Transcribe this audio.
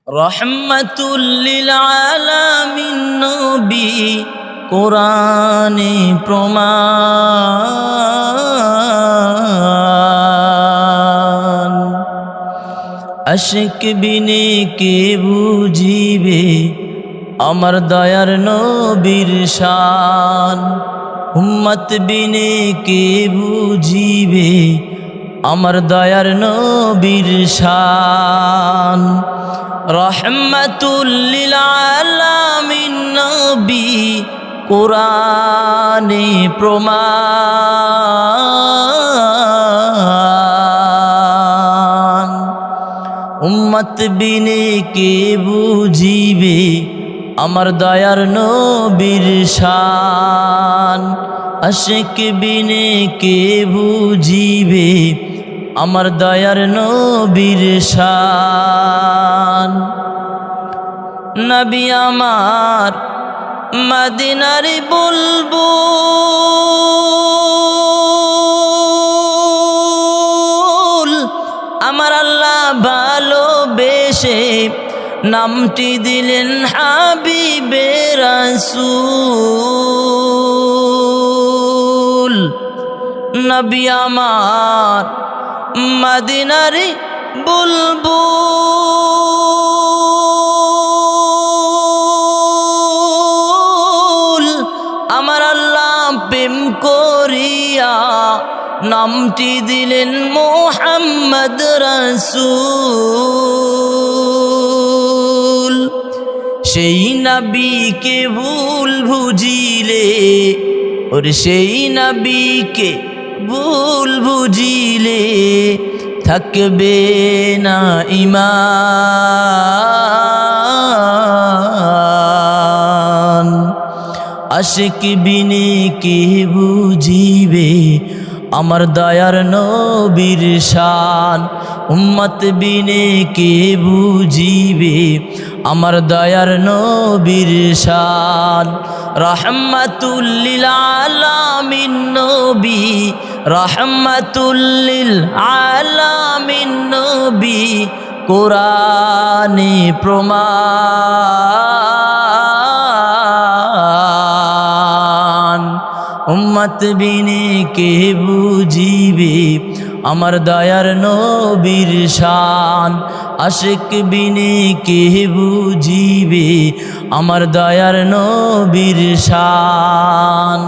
রহমাতুল লিল আলামিন নবী কোরআনে প্রমাণ। আশিক বিনে কে বুঝিবে আমার দয়ার নবীর শান। উম্মত বিনে কে বুঝিবে আমার দয়ার নবীর শান। রহমাতুল লিল আলামিন নবী কোরআনে প্রমাণ। উম্মত বিনে কে বুঝিবে আমার দয়ার নবীর শান। আশিক বিনে কে বুঝিবে আমার দয়ার নবীর শান। নবী আমার মদিনার বুলবুল, আমার আল্লাহ ভালোবেসে নামটি দিলেন হাবিবে রাসূল। নবী আমার মদিনার বুলবুল, আমার আল্লাহ প্রেম করিয়া নামটি দিলেন মুহাম্মদ রাসূল। সেই নবীকে ভুল বুঝিলে, ওর সেই নবীকে ভুল বুঝিলে থাকবে না ঈমান। আশিক বিনে কে বুঝিবে আমার দয়ার নবীর শান। উম্মত বিনে কে বুঝিবে আমার দয়ার নবীর শান। রহমাতুল লিল আলামিন নবী, রহমাতুল লিল আলামিন নবী কোরআনে প্রমাণ। উম্মত বিনে কে বুঝিবে আমার দয়ার নবীর শান। আশিক বিনে কে বুঝিবে আমার দয়ার নবীর শান।